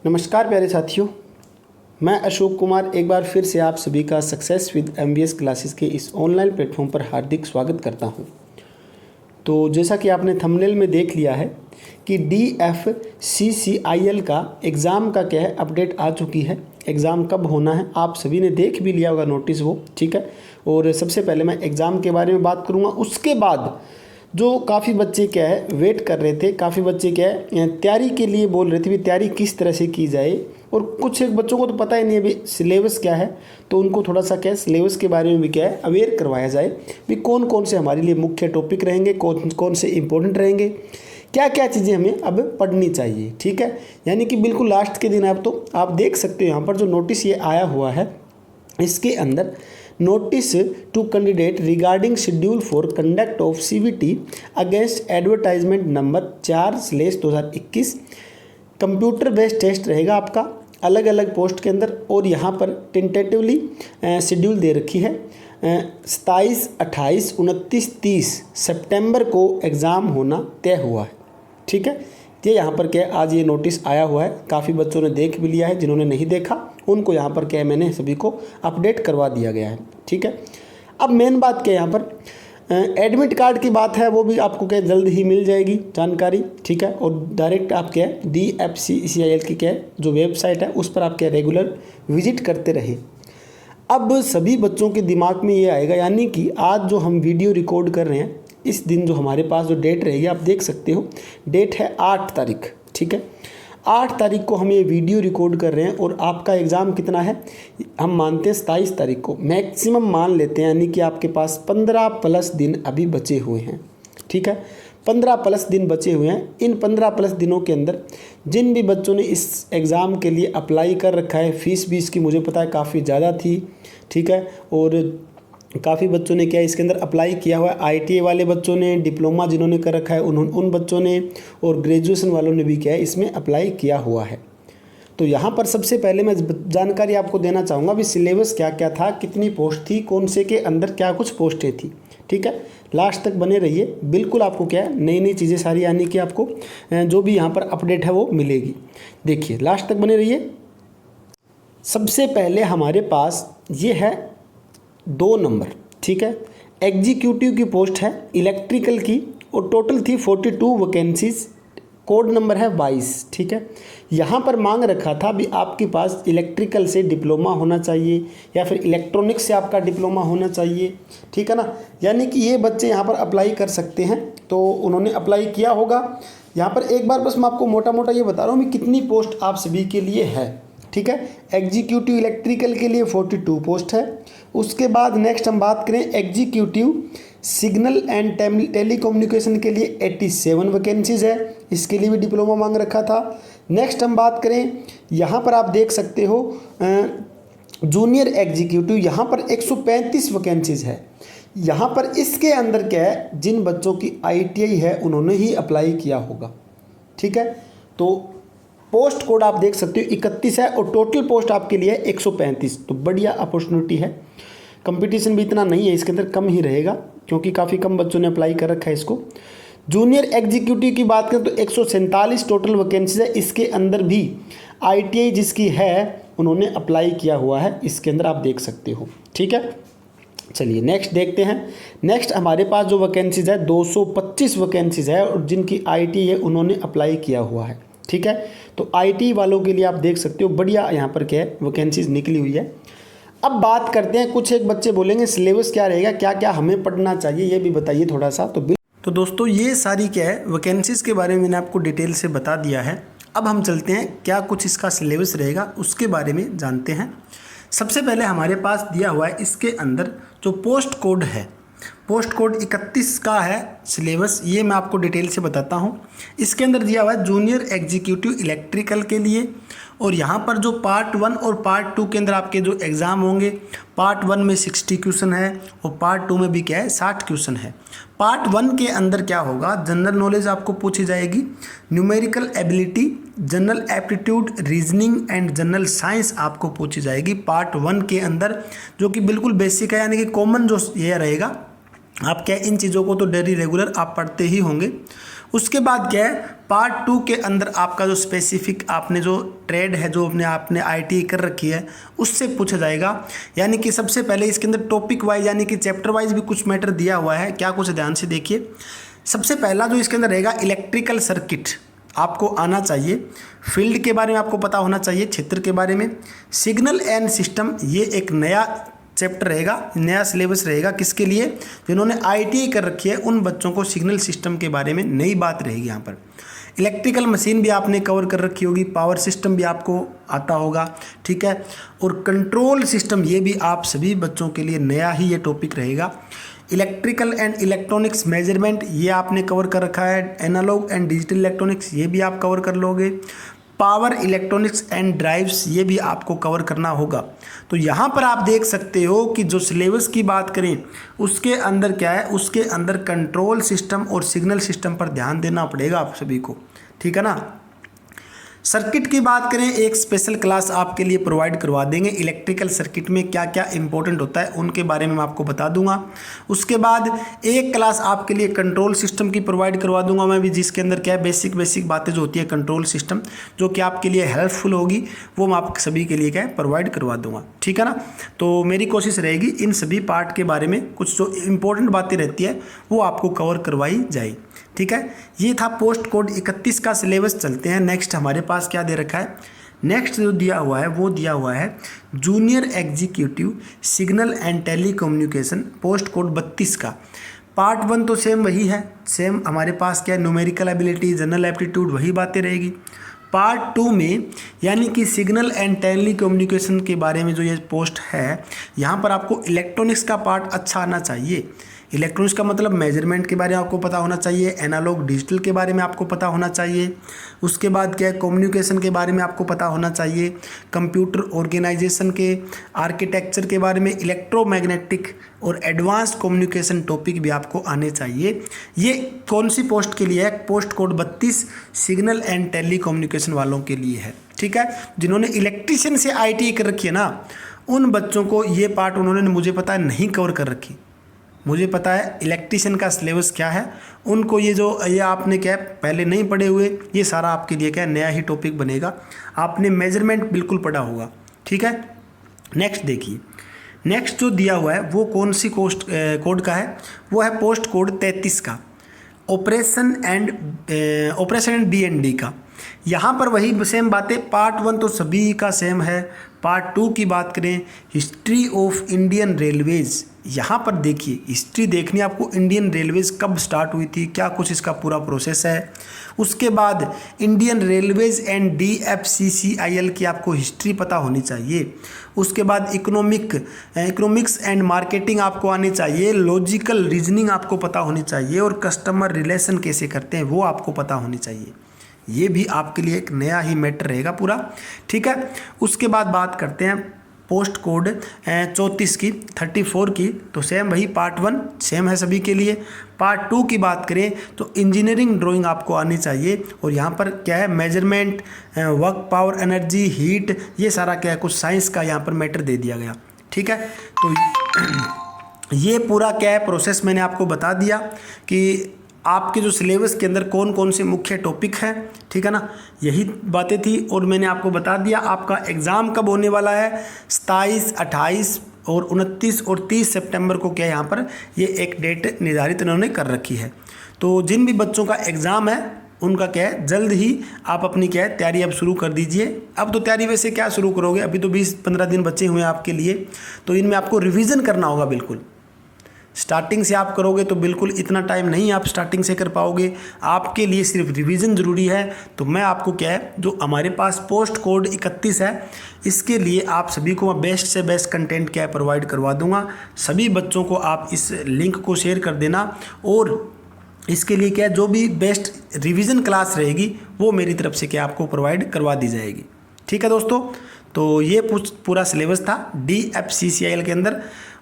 नमस्कार प्यारे साथियों, मैं अशोक कुमार एक बार फिर से आप सभी का सक्सेस विद एमबीएस क्लासेस के इस ऑनलाइन प्लेटफॉर्म पर हार्दिक स्वागत करता हूं। तो जैसा कि आपने थंबनेल में देख लिया है कि DFCCIL का एग्ज़ाम का क्या है, अपडेट आ चुकी है। एग्ज़ाम कब होना है आप सभी ने देख भी लिया होगा नोटिस वो, ठीक है। और सबसे पहले मैं एग्ज़ाम के बारे में बात करूँगा, उसके बाद जो काफ़ी बच्चे क्या है वेट कर रहे थे, काफ़ी बच्चे क्या है तैयारी के लिए बोल रहे थे भी तैयारी किस तरह से की जाए, और कुछ एक बच्चों को तो पता ही नहीं है भी सिलेबस क्या है, तो उनको थोड़ा सा क्या है सिलेबस के बारे में भी क्या है अवेयर करवाया जाए भी कौन कौन से हमारे लिए मुख्य टॉपिक रहेंगे, कौन कौन से इंपॉर्टेंट रहेंगे, क्या क्या चीज़ें हमें अब पढ़नी चाहिए, ठीक है। यानी कि बिल्कुल लास्ट के दिन तो आप देख सकते हो यहाँ पर जो नोटिस ये आया हुआ है, इसके अंदर notice to candidate regarding schedule for conduct of CVT against advertisement number 4/2021। Computer based test रहेगा आपका अलग अलग पोस्ट के अंदर, और यहाँ पर टेंटेटिवली शेड्यूल दे रखी है 27, 28, 29, 30 सितंबर को एग्ज़ाम होना तय हुआ है, ठीक है। ये यहाँ पर क्या आज ये नोटिस आया हुआ है, काफ़ी बच्चों ने देख भी लिया है, जिन्होंने नहीं देखा उनको यहाँ पर क्या है मैंने सभी को अपडेट करवा दिया गया है, ठीक है। अब मेन बात क्या है यहाँ पर एडमिट कार्ड की बात है, वो भी आपको क्या जल्द ही मिल जाएगी जानकारी, ठीक है। और डायरेक्ट आप क्या है DFCCIL की क्या है जो वेबसाइट है उस पर आप क्या रेगुलर विजिट करते रहें। अब सभी बच्चों के दिमाग में ये आएगा, यानी कि आज जो हम वीडियो रिकॉर्ड कर रहे हैं इस दिन जो हमारे पास जो डेट रहेगी आप देख सकते हो, डेट है 8 तारीख, ठीक है। 8 तारीख को हम ये वीडियो रिकॉर्ड कर रहे हैं और आपका एग्ज़ाम कितना है हम मानते हैं 27 तारीख को, मैक्सिमम मान लेते हैं, यानी कि आपके पास 15+ दिन अभी बचे हुए हैं, ठीक है। 15+ दिन बचे हुए हैं। इन 15+ दिनों के अंदर जिन भी बच्चों ने इस एग्ज़ाम के लिए अप्लाई कर रखा है, फ़ीस भी इसकी मुझे पता है काफ़ी ज़्यादा थी, ठीक है। और काफ़ी बच्चों ने क्या इसके अंदर अप्लाई किया हुआ है, ITI वाले बच्चों ने, डिप्लोमा जिन्होंने कर रखा है उन बच्चों ने, और ग्रेजुएशन वालों ने भी क्या है इसमें अप्लाई किया हुआ है। तो यहाँ पर सबसे पहले मैं जानकारी आपको देना चाहूँगा भी सिलेबस क्या क्या था, कितनी पोस्ट थी, कौन से के अंदर क्या कुछ पोस्टें थी, ठीक है। लास्ट तक बने रहिए, बिल्कुल आपको क्या है नई नई चीज़ें सारी, यानी कि आपको जो भी यहाँ पर अपडेट है वो मिलेगी। देखिए लास्ट तक बने रहिए। सबसे पहले हमारे पास ये है 2 नंबर, ठीक है। एग्जीक्यूटिव की पोस्ट है इलेक्ट्रिकल की, और टोटल थी 42 वैकेंसीज, कोड नंबर है 22, ठीक है। यहाँ पर मांग रखा था भी आपके पास इलेक्ट्रिकल से डिप्लोमा होना चाहिए या फिर इलेक्ट्रॉनिक्स से आपका डिप्लोमा होना चाहिए, ठीक है ना। यानी कि ये बच्चे यहाँ पर अप्लाई कर सकते हैं, तो उन्होंने अप्लाई किया होगा। यहाँ पर एक बार बस मैं आपको मोटा मोटा ये बता रहा हूँ कि कितनी पोस्ट आप सभी के लिए है, ठीक है। एग्जीक्यूटिव इलेक्ट्रिकल के लिए 42 पोस्ट है। उसके बाद नेक्स्ट हम बात करें एग्जीक्यूटिव सिग्नल एंड टेलीकम्युनिकेशन के लिए 87 वैकेंसीज़ है, इसके लिए भी डिप्लोमा मांग रखा था। नेक्स्ट हम बात करें, यहाँ पर आप देख सकते हो जूनियर एग्जीक्यूटिव, यहाँ पर 135 वैकेंसीज़ है। यहाँ पर इसके अंदर क्या है, जिन बच्चों की ITI है उन्होंने ही अप्लाई किया होगा, ठीक है। तो पोस्ट कोड आप देख सकते हो 31 है, और टोटल पोस्ट आपके लिए 135, तो बढ़िया अपॉर्चुनिटी है। कंपटीशन भी इतना नहीं है इसके अंदर, कम ही रहेगा क्योंकि काफ़ी कम बच्चों ने अप्लाई कर रखा है इसको। जूनियर एग्जीक्यूटिव की बात करें तो 147 टोटल वैकेंसीज है, इसके अंदर भी ITI जिसकी है उन्होंने अप्लाई किया हुआ है, इसके अंदर आप देख सकते हो, ठीक है। चलिए नेक्स्ट देखते हैं। नेक्स्ट हमारे पास जो वैकेंसीज है 225 वैकेंसीज है, और जिनकी ITI है उन्होंने अप्लाई किया हुआ है, ठीक है। तो ITI वालों के लिए आप देख सकते हो बढ़िया यहाँ पर क्या है वैकेंसीज निकली हुई है। अब बात करते हैं, कुछ एक बच्चे बोलेंगे सिलेबस क्या रहेगा, क्या क्या हमें पढ़ना चाहिए, ये भी बताइए थोड़ा सा। तो दोस्तों ये सारी क्या है वैकेंसीज़ के बारे में मैंने आपको डिटेल से बता दिया है। अब हम चलते हैं क्या कुछ इसका सिलेबस रहेगा उसके बारे में जानते हैं। सबसे पहले हमारे पास दिया हुआ है इसके अंदर जो पोस्ट कोड है, पोस्ट कोड 31 का है सिलेबस, ये मैं आपको डिटेल से बताता हूँ। इसके अंदर दिया हुआ है जूनियर एग्जीक्यूटिव इलेक्ट्रिकल के लिए, और यहाँ पर जो पार्ट 1 और पार्ट 2 के अंदर आपके जो एग्ज़ाम होंगे, पार्ट 1 में 60 क्वेश्चन है और पार्ट 2 में भी क्या है 60 क्वेश्चन है। पार्ट 1 के अंदर क्या होगा, जनरल नॉलेज आपको पूछी जाएगी, numerical ability, general aptitude, reasoning and general science आपको पूछी जाएगी पार्ट 1 के अंदर, जो कि बिल्कुल बेसिक है, यानी कि कॉमन जो ये रहेगा आप क्या इन चीज़ों को तो डेली रेगुलर आप पढ़ते ही होंगे। उसके बाद क्या है, पार्ट 2 के अंदर आपका जो स्पेसिफिक आपने जो ट्रेड है, जो आपने ITI कर रखी है, उससे पूछा जाएगा। यानी कि सबसे पहले इसके अंदर टॉपिक वाइज यानी कि चैप्टर वाइज भी कुछ मैटर दिया हुआ है। क्या कुछ, ध्यान से देखिए। सबसे पहला जो इसके अंदर रहेगा इलेक्ट्रिकल सर्किट आपको आना चाहिए, फील्ड के बारे में आपको पता होना चाहिए, क्षेत्र के बारे में। सिग्नल एंड सिस्टम, ये एक नया चैप्टर रहेगा, नया सिलेबस रहेगा। किसके लिए? जिन्होंने ITI कर रखी है उन बच्चों को सिग्नल सिस्टम के बारे में नई बात रहेगी यहाँ पर। इलेक्ट्रिकल मशीन भी आपने कवर कर रखी होगी, पावर सिस्टम भी आपको आता होगा, ठीक है। और कंट्रोल सिस्टम, ये भी आप सभी बच्चों के लिए नया ही ये टॉपिक रहेगा। इलेक्ट्रिकल एंड इलेक्ट्रॉनिक्स मेजरमेंट, ये आपने कवर कर रखा है। एनालॉग एंड डिजिटल इलेक्ट्रॉनिक्स, ये भी आप कवर कर लोगे। पावर इलेक्ट्रॉनिक्स एंड ड्राइव्स, ये भी आपको कवर करना होगा। तो यहाँ पर आप देख सकते हो कि जो सिलेबस की बात करें उसके अंदर क्या है, उसके अंदर कंट्रोल सिस्टम और सिग्नल सिस्टम पर ध्यान देना पड़ेगा आप सभी को, ठीक है ना। सर्किट की बात करें, एक स्पेशल क्लास आपके लिए प्रोवाइड करवा देंगे। इलेक्ट्रिकल सर्किट में क्या क्या इंपॉर्टेंट होता है उनके बारे में मैं आपको बता दूंगा। उसके बाद एक क्लास आपके लिए कंट्रोल सिस्टम की प्रोवाइड करवा दूंगा मैं भी, जिसके अंदर क्या है बेसिक बातें जो होती है कंट्रोल सिस्टम, जो कि आपके लिए हेल्पफुल होगी, वो मैं आप सभी के लिए क्या है प्रोवाइड करवा दूंगा, ठीक है ना। तो मेरी कोशिश रहेगी इन सभी पार्ट के बारे में कुछ जो इंपॉर्टेंट बातें रहती है वो आपको कवर करवाई जाए, ठीक है। ये था पोस्ट कोड 31 का सिलेबस। चलते हैं नेक्स्ट, हमारे पास क्या दे रखा है। नेक्स्ट जो दिया हुआ है वो दिया हुआ है junior executive signal and telecommunication, post code 32 का। पार्ट 1 तो सेम वही है, सेम हमारे पास क्या है न्यूमेरिकल एबिलिटी, जनरल एप्टीट्यूड, वही बातें रहेगी। पार्ट 2 में यानी कि सिग्नल एंड टेलीकम्युनिकेशन के बारे में जो ये पोस्ट है, यहाँ पर आपको इलेक्ट्रॉनिक्स का पार्ट अच्छा आना चाहिए। इलेक्ट्रॉनिक्स का मतलब मेजरमेंट के बारे में आपको पता होना चाहिए, एनालॉग डिजिटल के बारे में आपको पता होना चाहिए। उसके बाद क्या है कम्युनिकेशन के बारे में आपको पता होना चाहिए, कंप्यूटर ऑर्गेनाइजेशन के आर्किटेक्चर के बारे में, इलेक्ट्रोमैग्नेटिक और एडवांस कम्युनिकेशन टॉपिक भी आपको आने चाहिए। ये कौन सी पोस्ट के लिए है? Post code 32 signal and telecommunication वालों के लिए है, ठीक है। जिन्होंने इलेक्ट्रीशियन से ITI कर रखी है ना, उन बच्चों को ये पार्ट उन्होंने मुझे पता है नहीं कवर कर रखी। मुझे पता है इलेक्ट्रीशियन का सिलेबस क्या है, उनको ये आपने क्या पहले नहीं पढ़े हुए, ये सारा आपके लिए क्या नया ही टॉपिक बनेगा। आपने मेजरमेंट बिल्कुल पढ़ा होगा, ठीक है। नेक्स्ट देखिए, नेक्स्ट जो दिया हुआ है वो कौन सी कोड का है? वो है पोस्ट कोड 33 का, ऑपरेशन एंड BND का। यहाँ पर वही सेम बातें, पार्ट 1 तो सभी का सेम है। पार्ट 2 की बात करें, हिस्ट्री ऑफ इंडियन रेलवेज़, यहाँ पर देखिए हिस्ट्री देखनी आपको, इंडियन रेलवेज़ कब स्टार्ट हुई थी, क्या कुछ इसका पूरा प्रोसेस है। उसके बाद इंडियन रेलवेज़ एंड DFCCIL की आपको हिस्ट्री पता होनी चाहिए। उसके बाद इकोनॉमिक्स एंड मार्केटिंग आपको आनी चाहिए, लॉजिकल रीजनिंग आपको पता होनी चाहिए, और कस्टमर रिलेशन कैसे करते हैं वो आपको पता होनी चाहिए। ये भी आपके लिए एक नया ही मैटर रहेगा पूरा, ठीक है। उसके बाद बात करते हैं पोस्ट कोड 34 की, 34 की, तो सेम वही पार्ट 1 सेम है सभी के लिए। पार्ट 2 की बात करें तो इंजीनियरिंग ड्राइंग आपको आनी चाहिए, और यहाँ पर क्या है measurement, work power, energy, heat, ये सारा क्या है कुछ साइंस का यहाँ पर मैटर दे दिया गया, ठीक है। तो ये पूरा क्या है प्रोसेस मैंने आपको बता दिया कि आपके जो सिलेबस के अंदर कौन कौन से मुख्य टॉपिक हैं, ठीक है ना, यही बातें थी। और मैंने आपको बता दिया आपका एग्ज़ाम कब होने वाला है, 27, 28 और 29 और 30 सितंबर को क्या यहाँ पर ये एक डेट निर्धारित इन्होंने कर रखी है। तो जिन भी बच्चों का एग्ज़ाम है उनका क्या है जल्द ही आप अपनी क्या है तैयारी अब शुरू कर दीजिए। अब तो तैयारी वैसे क्या शुरू करोगे, अभी तो 20-15 दिन बचे हुए हैं आपके लिए, तो इनमें आपको रिवीजन करना होगा। बिल्कुल स्टार्टिंग से आप करोगे तो बिल्कुल इतना टाइम नहीं आप स्टार्टिंग से कर पाओगे, आपके लिए सिर्फ रिवीजन ज़रूरी है। तो मैं आपको क्या है जो हमारे पास पोस्ट कोड 31 है, इसके लिए आप सभी को मैं बेस्ट से बेस्ट कंटेंट क्या है प्रोवाइड करवा दूंगा। सभी बच्चों को आप इस लिंक को शेयर कर देना, और इसके लिए क्या जो भी बेस्ट रिवीजन क्लास रहेगी वो मेरी तरफ से क्या आपको प्रोवाइड करवा दी जाएगी, ठीक है दोस्तों। तो ये पूरा सिलेबस था DFCCIL के अंदर,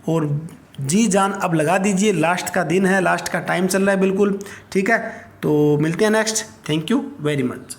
और जी जान अब लगा दीजिए, लास्ट का दिन है, लास्ट का टाइम चल रहा है बिल्कुल, ठीक है। तो मिलते हैं next, thank you very much.